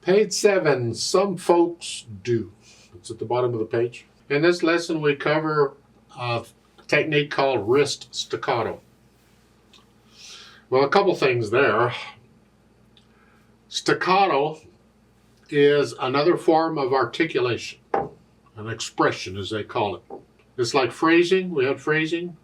Page 7, some folks do. It's at the bottom of the page. In this lesson, we cover a technique called wrist staccato. Well, a couple things there. Staccato is another form of articulation, an expression as they call it. It's like phrasing. We had phrasing.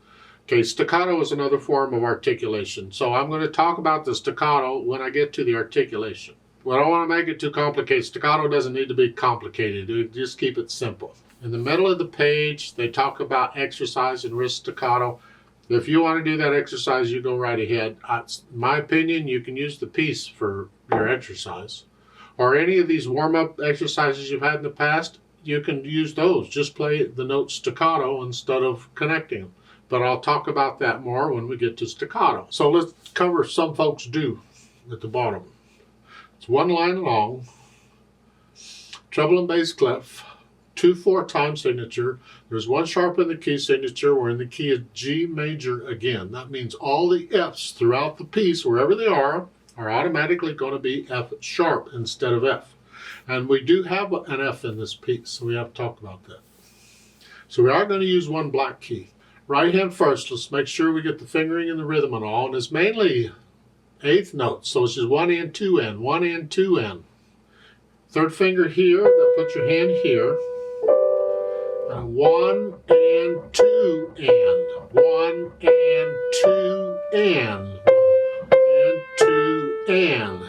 Okay, staccato is another form of articulation. So I'm going to talk about the staccato when I get to the articulation. Well, I don't want to make it too complicated. Staccato doesn't need to be complicated. Just keep it simple. In the middle of the page, they talk about exercise and wrist staccato. If you want to do that exercise, you go right ahead. In my opinion, you can use the piece for your exercise. Or any of these warm-up exercises you've had in the past, you can use those. Just play the note staccato instead of connecting them. But I'll talk about that more when we get to staccato. So let's cover some folks do at the bottom. It's one line long, treble and bass clef, 2/4 time signature. There's one sharp in the key signature. We're in the key of G major again. That means all the F's throughout the piece, wherever they are automatically going to be F sharp instead of F. And we do have an F in this piece, so we have to talk about that. So we are going to use one black key. Right hand first. Let's make sure we get the fingering and the rhythm and all. And it's mainly eighth notes, so it's just 1 and 2 and 1 and 2 and. Third finger here, then put your hand here. And 1 and 2 and 1 and 2 and 1 and 2 and.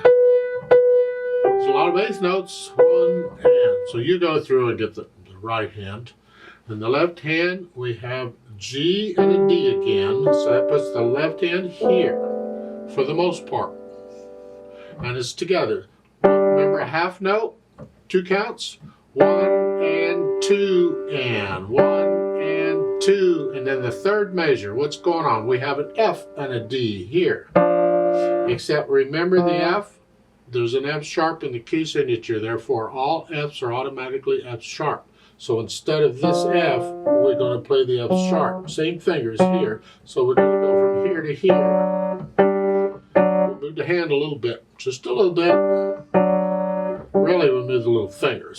There's a lot of eighth notes. 1 and. So you go through and get the right hand. In the left hand, we have G and a D again. So that puts the left hand here for the most part. And it's together. Remember a half note, 2 counts. 1 and 2 and 1 and 2. And then the third measure, what's going on? We have an F and a D here. Except remember the F, there's an F sharp in the key signature. Therefore, all F's are automatically F sharp. So instead of this F, we're going to play the F sharp. Same fingers here. So we're going to go from here to here. We'll move the hand a little bit. Just a little bit. Really, we'll move the little fingers.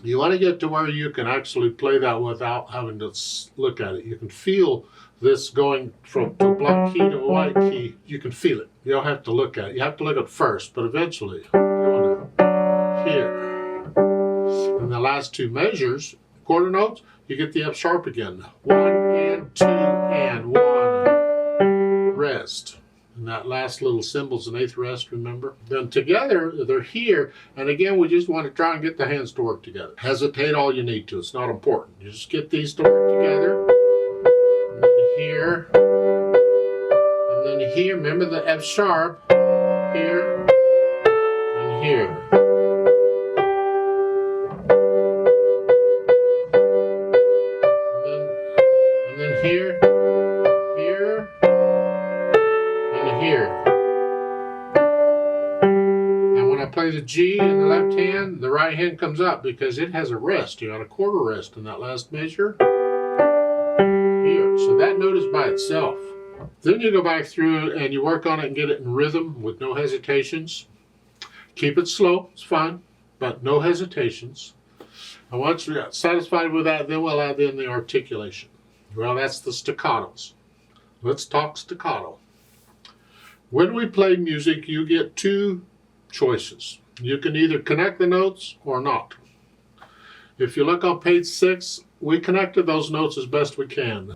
You want to get to where you can actually play that without having to look at it. You can feel this going from a black key to a white key. You can feel it. You don't have to look at it. You have to look at it first, but eventually you want to hear. And the last 2 measures, quarter notes, you get the F sharp again. 1 and 2 and 1. Rest. And that last little symbol's an eighth rest, remember? Then together, they're here. And again, we just want to try and get the hands to work together. Hesitate all you need to. It's not important. You just get these to work together. And then here. And then here. Remember the F sharp. Here. And here. And then here. Here. And here. And when I play the G in the left hand, the right hand comes up because it has a rest. You got a quarter rest in that last measure. Here. So that note is by itself. Then you go back through and you work on it and get it in rhythm with no hesitations. Keep it slow, it's fine, but no hesitations. And once we're satisfied with that, then we'll add in the articulation. Well, that's the staccatos. Let's talk staccato. When we play music, you get 2 choices. You can either connect the notes or not. If you look on page 6, we connected those notes as best we can.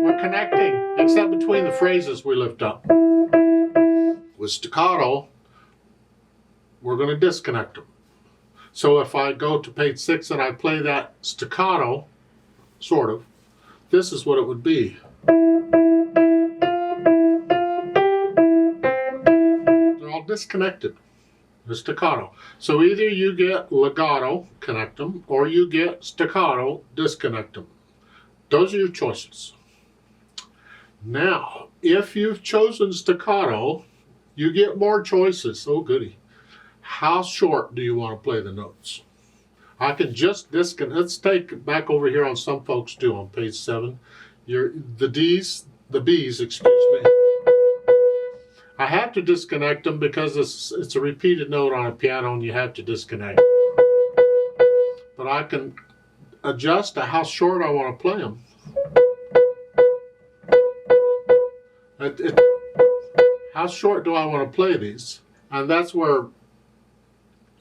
We're connecting, except between the phrases we lift up. With staccato, we're going to disconnect them. So if I go to page 6 and I play that staccato, sort of, this is what it would be. They're all disconnected. The staccato. So either you get legato, connect them, or you get staccato, disconnect them. Those are your choices. Now, if you've chosen staccato, you get more choices. Oh, goody. How short do you want to play the notes? I can just disconnect. Let's take back over here on some folks do on page 7. The B's, excuse me. I have to disconnect them because it's a repeated note on a piano and you have to disconnect. But I can adjust to how short I want to play them. How short do I want to play these? And that's where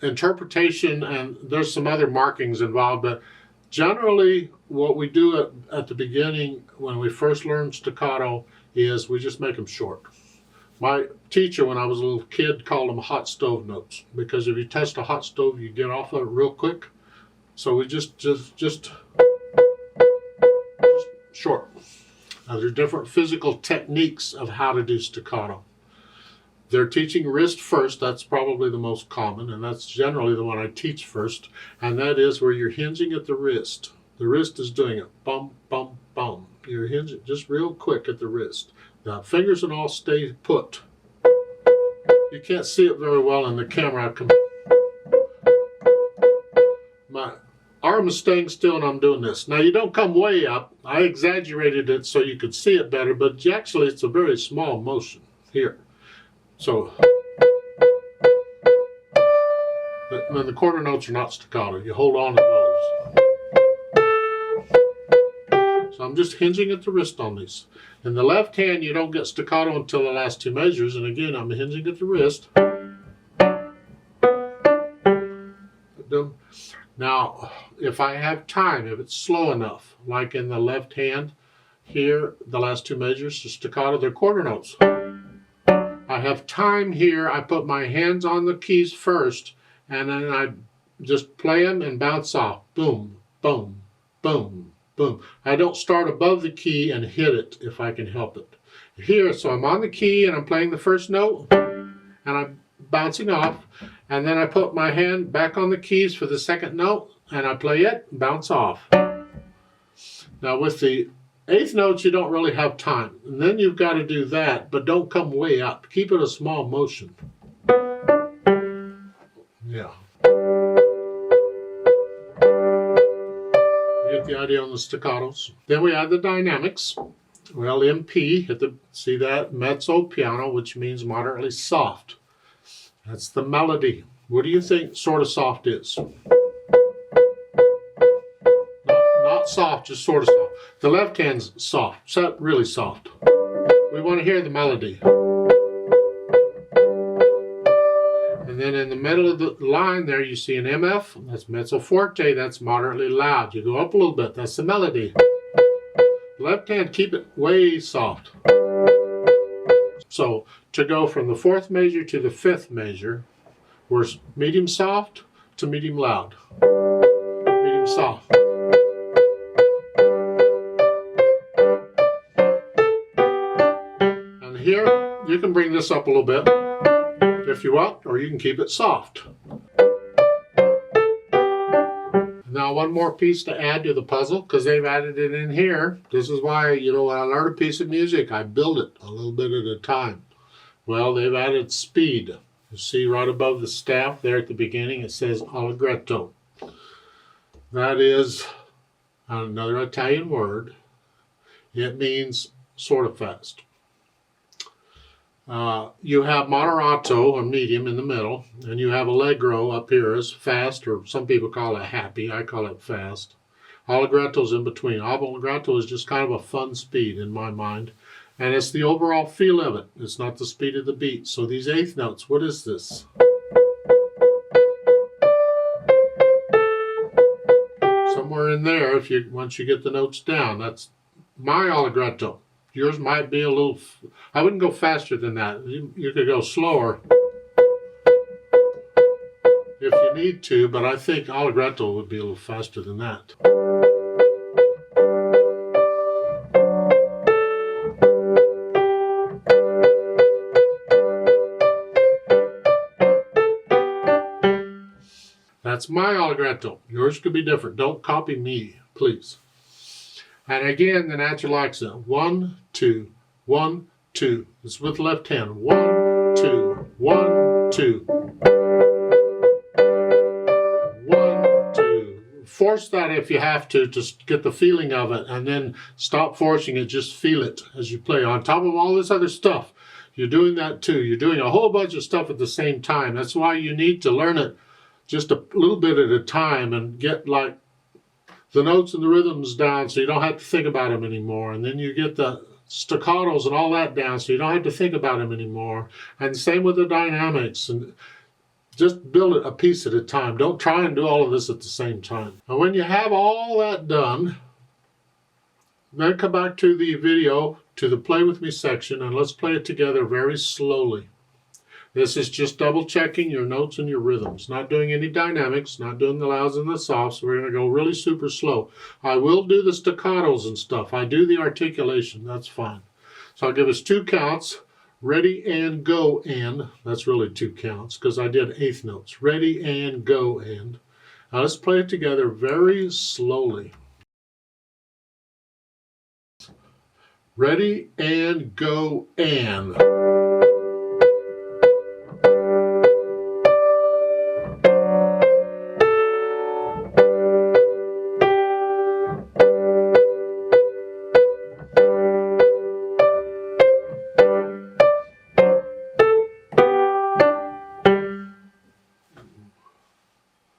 interpretation, and there's some other markings involved, but generally what we do at the beginning when we first learn staccato is we just make them short. My teacher when I was a little kid called them hot stove notes, because if you test a hot stove you get off of it real quick. So we just short. Now, there are different physical techniques of how to do staccato. They're teaching wrist first. That's probably the most common, and that's generally the one I teach first. And that is where you're hinging at the wrist. The wrist is doing it. Bum, bum, bum. You're hinging just real quick at the wrist. The fingers and all stay put. You can't see it very well in the camera. My arm is staying still and I'm doing this. Now you don't come way up. I exaggerated it so you could see it better, but actually it's a very small motion here. So, and the quarter notes are not staccato. You hold on to those. So I'm just hinging at the wrist on these. In the left hand, you don't get staccato until the last two measures. And again, I'm hinging at the wrist. Now, if I have time, if it's slow enough, like in the left hand here, the last two measures, the staccato, they're quarter notes. I have time here, I put my hands on the keys first, and then I just play them and bounce off. Boom, boom, boom, boom. I don't start above the key and hit it if I can help it. Here, so I'm on the key and I'm playing the first note, and I'm bouncing off, and then I put my hand back on the keys for the second note, and I play it, bounce off. Now with the eighth notes, you don't really have time. And then you've got to do that, but don't come way up. Keep it a small motion. Yeah. You get the idea on the staccatos. Then we add the dynamics. Well, MP, see that? Mezzo piano, which means moderately soft. That's the melody. What do you think sort of soft is? Not soft, just sort of soft. The left hand's soft, really soft. We want to hear the melody. And then in the middle of the line there, you see an MF. That's mezzo forte. That's moderately loud. You go up a little bit. That's the melody. Left hand, keep it way soft. So to go from the fourth measure to the fifth measure, we're medium soft to medium loud. Medium soft. And here, you can bring this up a little bit if you want, or you can keep it soft. Now one more piece to add to the puzzle, because they've added it in here. This is why, when I learn a piece of music, I build it a little bit at a time. Well, they've added speed. You see right above the staff there at the beginning, it says allegretto. That is another Italian word. It means sort of fast. You have moderato, or medium, in the middle, and you have allegro up here as fast, or some people call it happy. I call it fast. Allegretto's in between. Allegretto is just kind of a fun speed in my mind, and it's the overall feel of it. It's not the speed of the beat. So these eighth notes, what is this? Somewhere in there, once you get the notes down, that's my allegretto. Yours might be a little, I wouldn't go faster than that. You could go slower if you need to, but I think allegretto would be a little faster than that. That's my allegretto. Yours could be different. Don't copy me, please. And again, the natural accent. 1, 2, 1, 2. It's with the left hand. 1, 2, 1, 2. 1, 2. Force that if you have to get the feeling of it, and then stop forcing it. Just feel it as you play. On top of all this other stuff, You're doing that too. You're doing a whole bunch of stuff at the same time. That's why you need to learn it just a little bit at a time and get like the notes and the rhythms down so you don't have to think about them anymore. And then you get the staccatos and all that down so you don't have to think about them anymore. And same with the dynamics. And just build it a piece at a time. Don't try and do all of this at the same time. And when you have all that done, then come back to the video, to the Play With Me section, and let's play it together very slowly. This is just double checking your notes and your rhythms. Not doing any dynamics, not doing the louds and the softs. We're going to go really super slow. I will do the staccatos and stuff. I do the articulation. That's fine. So I'll give us 2 counts. Ready and go and. That's really 2 counts because I did eighth notes. Ready and go and. Now let's play it together very slowly. Ready and go and.